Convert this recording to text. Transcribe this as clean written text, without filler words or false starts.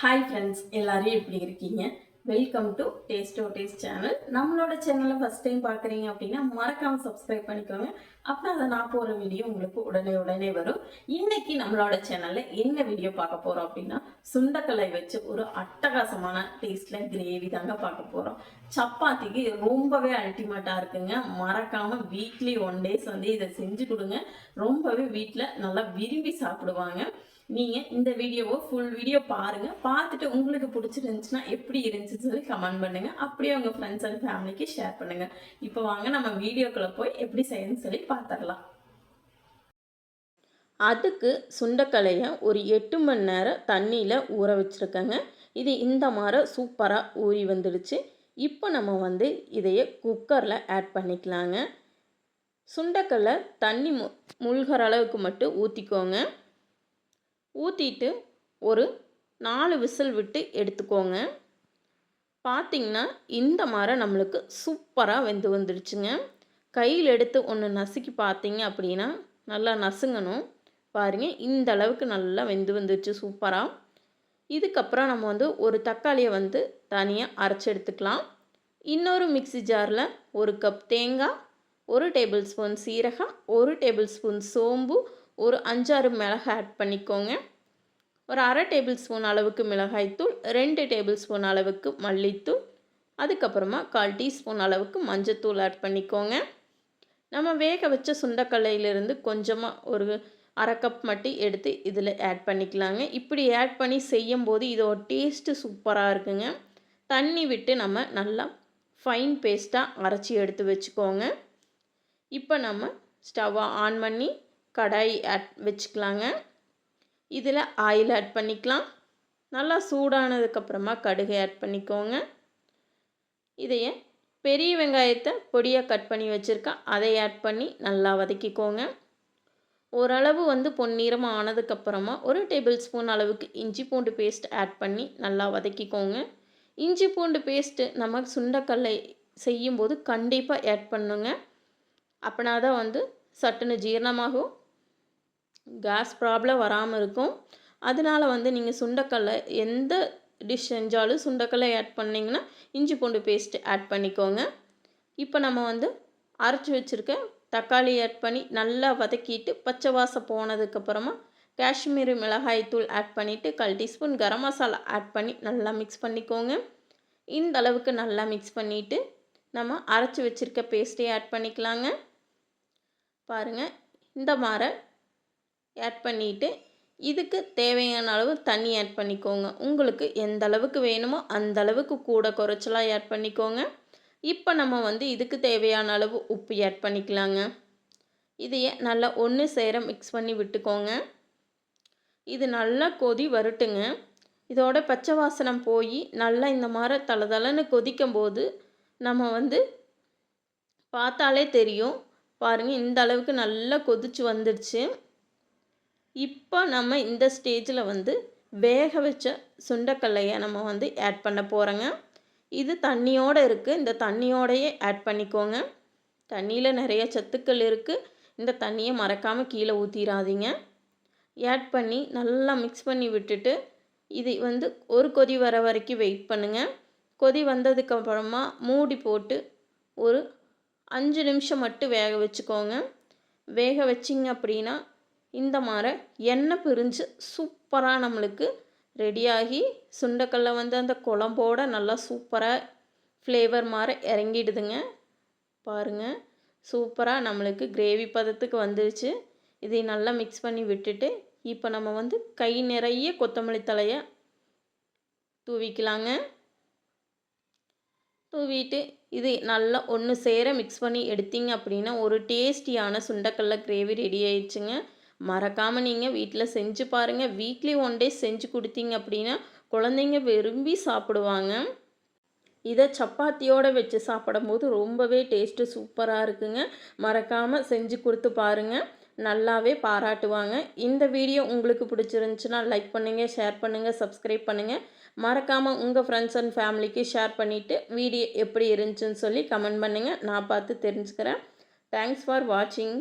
Hi friends, எல்லாரும் எப்படி இருக்கீங்க? Welcome to taste channel. நம்மளோட சேனலை ஃபர்ஸ்ட் டைம் பார்க்குறீங்க அப்படின்னா மறக்காமல் சப்ஸ்கிரைப் பண்ணிக்கோங்க. அப்போ அதை நான் போகிற வீடியோ உங்களுக்கு உடனே வரும். இன்னைக்கு நம்மளோட சேனலில் என்ன வீடியோ பார்க்க போகிறோம் அப்படின்னா சுண்டக்கலை வச்சு ஒரு அட்டகாசமான டேஸ்ட்டில் கிரேவி தாங்க பார்க்க போகிறோம். சப்பாத்திக்கு ரொம்பவே அல்டிமேட்டாக இருக்குங்க. மறக்காமல் வீக்லி 1 days வந்து இதை செஞ்சு கொடுங்க. ரொம்பவே வீட்டில் நல்லா விரும்பி சாப்பிடுவாங்க. நீங்கள் இந்த வீடியோவை ஃபுல் வீடியோ பாருங்கள். பார்த்துட்டு உங்களுக்கு பிடிச்சிருந்துச்சுன்னா எப்படி இருந்துச்சுன்னு சொல்லி கமெண்ட் பண்ணுங்கள். அப்படியே உங்கள் ஃப்ரெண்ட்ஸ் அண்ட் ஃபேமிலிக்கு ஷேர் பண்ணுங்கள். இப்போ வாங்க நம்ம வீடியோக்குள்ளே போய் எப்படி செய்யணும்னு சொல்லி பார்த்துடலாம். அதுக்கு சுண்டக்கலையை ஒரு 8 மணி நேரம் தண்ணியில் ஊற வச்சுருக்கேங்க. இது இந்த மாதிரி சூப்பராக ஊறி வந்துடுச்சு. இப்போ நம்ம வந்து இதையே குக்கரில் ஆட் பண்ணிக்கலாங்க. சுண்டக்கல்லை தண்ணி முழுகிற அளவுக்கு மட்டும் ஊற்றிக்கோங்க. ஊற்றிட்டு ஒரு 4 விசில் விட்டு எடுத்துக்கோங்க. பார்த்திங்கன்னா இந்த மாதிரி நம்மளுக்கு சூப்பராக வெந்து வந்துடுச்சுங்க. கையில் எடுத்து ஒன்று நசுக்கி பார்த்தீங்க அப்படின்னா நல்லா நசுங்கணும். பாருங்கள், இந்த அளவுக்கு நல்லா வெந்து வந்துடுச்சு சூப்பராக. இதுக்கப்புறம் நம்ம வந்து ஒரு தக்காளியை வந்து தனியாக அரைச்சி எடுத்துக்கலாம். இன்னொரு மிக்ஸி ஜாரில் 1 கப் தேங்காய், 1 டேபிள் ஸ்பூன் சீரகம், 1 டேபிள் ஸ்பூன் சோம்பு, ஒரு 5-6 மிளகாய் ஆட் பண்ணிக்கோங்க. ஒரு 1/2 டேபிள் ஸ்பூன் அளவுக்கு மிளகாய்த்தூள், 2 டேபிள் ஸ்பூன் அளவுக்கு மல்லித்தூள், அதுக்கப்புறமா 1/4 டீஸ்பூன் அளவுக்கு மஞ்சத்தூள் ஆட் பண்ணிக்கோங்க. நம்ம வேக வச்ச சுண்டக்கல்லையிலிருந்து கொஞ்சமாக ஒரு 1/2 கப் மட்டும் எடுத்து இதில் ஆட் பண்ணிக்கலாங்க. இப்படி ஆட் பண்ணி செய்யும்போது இதோட டேஸ்ட்டு சூப்பராக இருக்குங்க. தண்ணி விட்டு நம்ம நல்லா ஃபைன் பேஸ்ட்டாக அரைச்சி எடுத்து வச்சுக்கோங்க. இப்போ நம்ம ஸ்டவ்வை ஆன் பண்ணி கடாய் வச்சுக்கலாங்க. இதில் ஆயில் ஆட் பண்ணிக்கலாம். நல்லா சூடானதுக்கப்புறமா கடுகு ஆட் பண்ணிக்கோங்க. இதையே பெரிய வெங்காயத்தை பொடியாக கட் பண்ணி வச்சுருக்கேன், அதை ஆட் பண்ணி நல்லா வதக்கிக்கோங்க. ஓரளவு வந்து பொன்னிறமாக ஆனதுக்கப்புறமா 1 டேபிள் ஸ்பூன் அளவுக்கு இஞ்சி பூண்டு பேஸ்ட் ஆட் பண்ணி நல்லா வதக்கிக்கோங்க. இஞ்சி பூண்டு பேஸ்ட்டு நம்ம சுண்டக்கல்லை செய்யும்போது கண்டிப்பாக ஆட் பண்ணுங்க. அப்படின்னா தான் வந்து சட்டுன்னு ஜீரணமாகும், கேஸ் ப்ராப்ளம் வராமல் இருக்கும். அதனால் வந்து நீங்கள் சுண்டக்கல்லை எந்த டிஷ் செஞ்சாலும் சுண்டக்கல்லை ஆட் பண்ணிங்கன்னா இஞ்சி பூண்டு பேஸ்ட்டு ஆட் பண்ணிக்கோங்க. இப்போ நம்ம வந்து அரைச்சி வச்சுருக்க தக்காளி ஆட் பண்ணி நல்லா வதக்கிட்டு பச்சை வாசம் போனதுக்கப்புறமா காஷ்மீரி மிளகாய்த்தூள் ஆட் பண்ணிவிட்டு 1/4 டீஸ்பூன் கரம் மசாலா ஆட் பண்ணி நல்லா மிக்ஸ் பண்ணிக்கோங்க. இந்த அளவுக்கு நல்லா மிக்ஸ் பண்ணிவிட்டு நம்ம அரைச்சி வச்சுருக்க பேஸ்ட்டையும் ஆட் பண்ணிக்கலாங்க. பாருங்கள், இந்த மாதிரி ஆட் பண்ணிவிட்டு இதுக்கு தேவையான அளவு தண்ணி ஆட் பண்ணிக்கோங்க. உங்களுக்கு எந்த அளவுக்கு வேணுமோ அந்த அளவுக்கு கூட குறைச்சலாக ஆட் பண்ணிக்கோங்க. இப்போ நம்ம வந்து இதுக்கு தேவையான அளவு உப்பு ஆட் பண்ணிக்கலாங்க. இதையே நல்லா ஒன்று சேர மிக்ஸ் பண்ணி விட்டுக்கோங்க. இது நல்லா கொதி வரட்டுங்க. இதோட பச்சை வாசனம் போய் நல்லா இந்த மாதிரி தளதளன்னு கொதிக்கும் போது நம்ம வந்து பார்த்தாலே தெரியும். பாருங்கள், இந்த அளவுக்கு நல்லா கொதிச்சு வந்துடுச்சு. இப்போ நம்ம இந்த ஸ்டேஜில் வந்து வேக வச்ச சுண்டக்கல்லையை நம்ம வந்து ஆட் பண்ண போகிறோங்க. இது தண்ணியோடு இருக்குது, இந்த தண்ணியோடையே ஆட் பண்ணிக்கோங்க. தண்ணியில் நிறைய சத்துக்கள் இருக்குது. இந்த தண்ணியை மறக்காமல் கீழே ஊற்றிடாதீங்க. ஆட் பண்ணி நல்லா மிக்ஸ் பண்ணி விட்டுட்டு இது வந்து ஒரு கொதி வர வரைக்கும் வெயிட் பண்ணுங்கள். கொதி வந்ததுக்கப்புறமா மூடி போட்டு ஒரு 5 நிமிஷம் மட்டும் வேக வச்சுக்கோங்க. வேக வச்சிங்க அப்படின்னா இந்த மாதிரி எண்ணெய் பிரிஞ்சு சூப்பராக நம்மளுக்கு ரெடியாகி சுண்டக்கல்லை வந்து அந்த குழம்போட நல்லா சூப்பராக ஃப்ளேவர் மாதிரி இறங்கிடுதுங்க. பாருங்கள், சூப்பராக நம்மளுக்கு கிரேவி பதத்துக்கு வந்துடுச்சு. இதை நல்லா மிக்ஸ் பண்ணி விட்டுட்டு இப்போ நம்ம வந்து கை நிறைய கொத்தமல்லி தழையை தூவிக்கலாங்க. தூவிட்டு இது நல்லா ஒன்று சேர மிக்ஸ் பண்ணி எடுத்தீங்க அப்படின்னா ஒரு டேஸ்டியான சுண்டக்கல்லை கிரேவி ரெடி ஆயிடுச்சுங்க. மறக்காமல் நீங்கள் வீட்டில் செஞ்சு பாருங்கள். வீக்லி 1 day செஞ்சு கொடுத்தீங்க அப்படின்னா குழந்தைங்க விரும்பி சாப்பிடுவாங்க. இதை சப்பாத்தியோடு வச்சு சாப்பிடும்போது ரொம்பவே டேஸ்ட்டு சூப்பராக இருக்குங்க. மறக்காமல் செஞ்சு கொடுத்து பாருங்கள், நல்லாவே பாராட்டுவாங்க. இந்த வீடியோ உங்களுக்கு பிடிச்சிருந்துச்சுன்னா லைக் பண்ணுங்கள், ஷேர் பண்ணுங்கள், சப்ஸ்கிரைப் பண்ணுங்கள். மறக்காமல் உங்கள் ஃப்ரெண்ட்ஸ் அண்ட் ஃபேமிலிக்கு ஷேர் பண்ணிவிட்டு வீடியோ எப்படி இருந்துச்சுன்னு சொல்லி கமெண்ட் பண்ணுங்கள். நான் பார்த்து தெரிஞ்சுக்கிறேன். தேங்க்ஸ் ஃபார் வாட்சிங்.